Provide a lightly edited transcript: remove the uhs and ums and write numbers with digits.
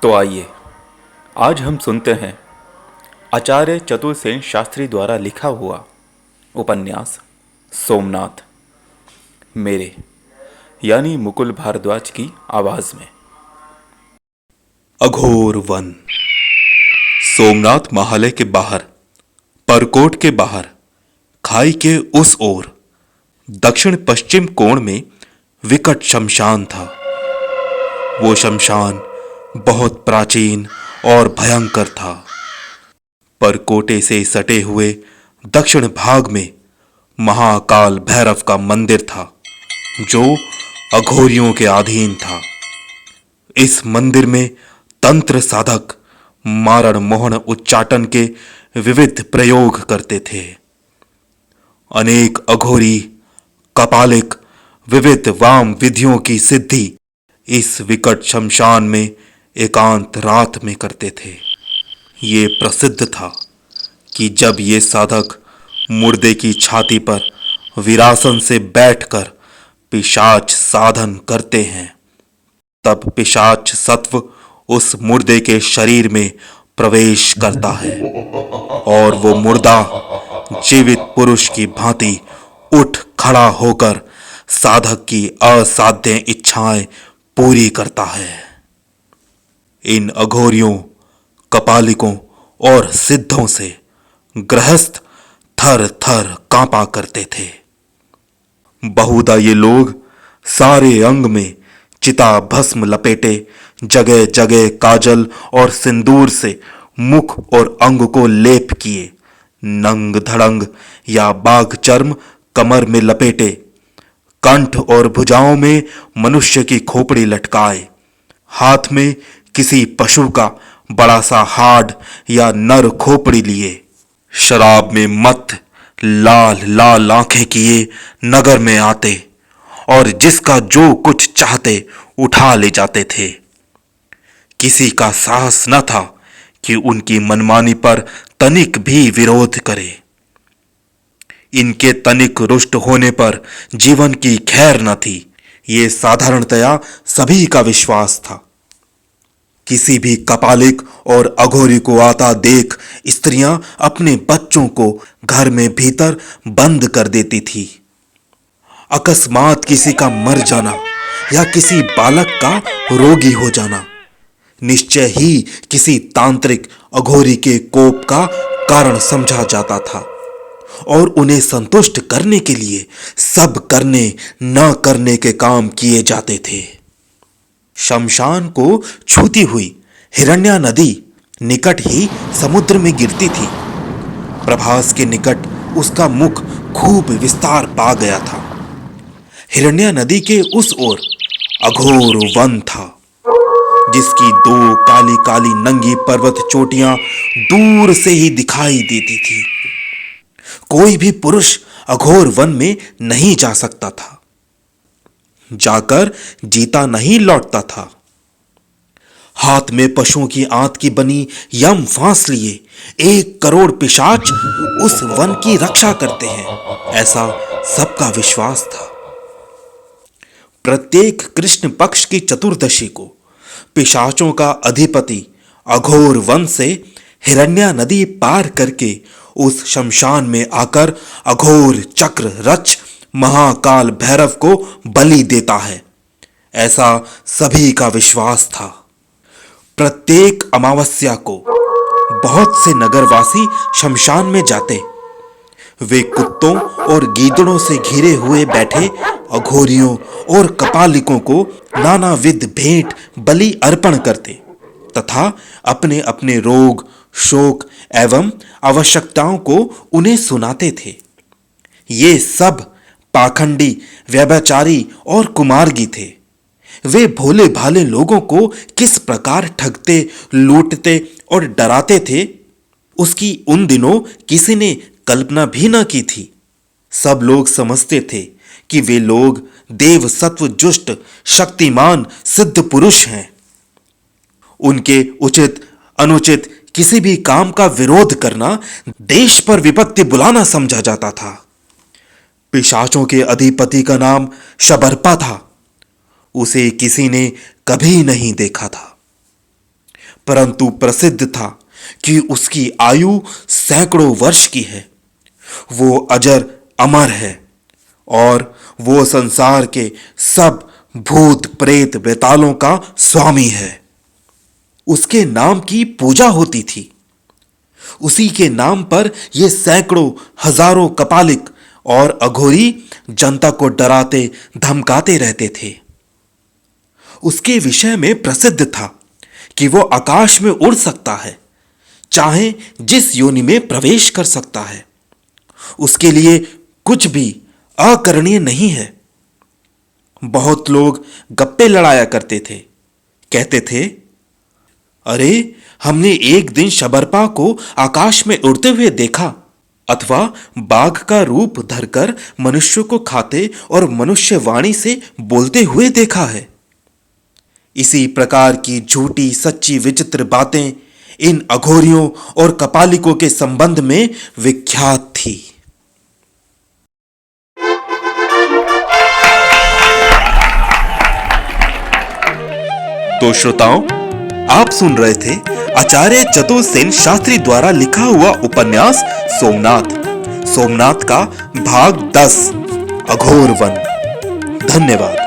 तो आइए आज हम सुनते हैं आचार्य चतुर्सेन शास्त्री द्वारा लिखा हुआ उपन्यास सोमनाथ मेरे यानी मुकुल भारद्वाज की आवाज में। अघोर वन। सोमनाथ महालय के बाहर, परकोट के बाहर, खाई के उस ओर दक्षिण पश्चिम कोण में विकट शमशान था। वो शमशान बहुत प्राचीन और भयंकर था। परकोटे से सटे हुए दक्षिण भाग में महाकाल भैरव का मंदिर था, जो अघोरियों के अधीन था। इस मंदिर में तंत्र साधक मारण मोहन उच्चाटन के विविध प्रयोग करते थे। अनेक अघोरी कपालिक विविध वाम विधियों की सिद्धि इस विकट शमशान में एकांत रात में करते थे। ये प्रसिद्ध था कि जब ये साधक मुर्दे की छाती पर विरासन से बैठकर पिशाच साधन करते हैं, तब पिशाच सत्व उस मुर्दे के शरीर में प्रवेश करता है और वो मुर्दा जीवित पुरुष की भांति उठ खड़ा होकर साधक की असाध्य इच्छाएं पूरी करता है। इन अघोरियों, कपालिकों और सिद्धों से गृहस्थ थर थर कांपा करते थे। बहुधा ये लोग सारे अंग में चिता भस्म लपेटे, जगह जगह काजल और सिंदूर से मुख और अंग को लेप किए, नंग धड़ंग या बाघ चर्म कमर में लपेटे, कंठ और भुजाओं में मनुष्य की खोपड़ी लटकाए, हाथ में किसी पशु का बड़ा सा हाड़ या नर खोपड़ी लिए, शराब में मत लाल लाल आंखें किए नगर में आते और जिसका जो कुछ चाहते उठा ले जाते थे। किसी का साहस न था कि उनकी मनमानी पर तनिक भी विरोध करे। इनके तनिक रुष्ट होने पर जीवन की खैर न थी, ये साधारणतया सभी का विश्वास था। किसी भी कपालिक और अघोरी को आता देख स्त्रियां अपने बच्चों को घर में भीतर बंद कर देती थी। अकस्मात किसी का मर जाना या किसी बालक का रोगी हो जाना निश्चय ही किसी तांत्रिक अघोरी के कोप का कारण समझा जाता था और उन्हें संतुष्ट करने के लिए सब करने न करने के काम किए जाते थे। शमशान को छूती हुई हिरण्या नदी निकट ही समुद्र में गिरती थी। प्रभास के निकट उसका मुख खूब विस्तार पा गया था। हिरण्या नदी के उस ओर अघोर वन था, जिसकी दो काली काली नंगी पर्वत चोटियां दूर से ही दिखाई देती थी। कोई भी पुरुष अघोर वन में नहीं जा सकता था, जाकर जीता नहीं लौटता था। हाथ में पशुओं की आंत की बनी यम फांस लिए 1 करोड़ पिशाच उस वन की रक्षा करते हैं, ऐसा सबका विश्वास था। प्रत्येक कृष्ण पक्ष की चतुर्दशी को पिशाचों का अधिपति अघोर वन से हिरण्या नदी पार करके उस शमशान में आकर अघोर चक्र रच महाकाल भैरव को बलि देता है, ऐसा सभी का विश्वास था। प्रत्येक अमावस्या को बहुत से नगरवासी शमशान में जाते। वे कुत्तों और गीदड़ों से घिरे हुए बैठे अघोरियों और कपालिकों को नानाविध भेंट बलि अर्पण करते तथा अपने अपने रोग, शोक एवं आवश्यकताओं को उन्हें सुनाते थे। ये सब पाखंडी, व्यभिचारी और कुमार्गी थे। वे भोले भाले लोगों को किस प्रकार ठगते, लूटते और डराते थे, उसकी उन दिनों किसी ने कल्पना भी न की थी। सब लोग समझते थे कि वे लोग देव सत्व जुष्ट शक्तिमान सिद्ध पुरुष हैं। उनके उचित अनुचित किसी भी काम का विरोध करना देश पर विपत्ति बुलाना समझा जाता था। पिशाचों के अधिपति का नाम शबर्पा था। उसे किसी ने कभी नहीं देखा था। परंतु प्रसिद्ध था कि उसकी आयु सैकड़ों वर्ष की है। वो अजर अमर है और वो संसार के सब भूत प्रेत बेतालों का स्वामी है। उसके नाम की पूजा होती थी। उसी के नाम पर ये सैकड़ों हजारों कपालिक और अघोरी जनता को डराते धमकाते रहते थे। उसके विषय में प्रसिद्ध था कि वो आकाश में उड़ सकता है, चाहे जिस योनि में प्रवेश कर सकता है। उसके लिए कुछ भी अकरणीय नहीं है। बहुत लोग गप्पे लड़ाया करते थे, कहते थे, अरे हमने एक दिन शबरपा को आकाश में उड़ते हुए देखा, अथवा बाघ का रूप धरकर मनुष्य को खाते और मनुष्य वाणी से बोलते हुए देखा है। इसी प्रकार की झूठी सच्ची विचित्र बातें इन अघोरियों और कपालिकों के संबंध में विख्यात थी। तो श्रोताओं, आप सुन रहे थे आचार्य चतुर सेन शास्त्री द्वारा लिखा हुआ उपन्यास सोमनाथ का भाग 10 अघोर वन। धन्यवाद।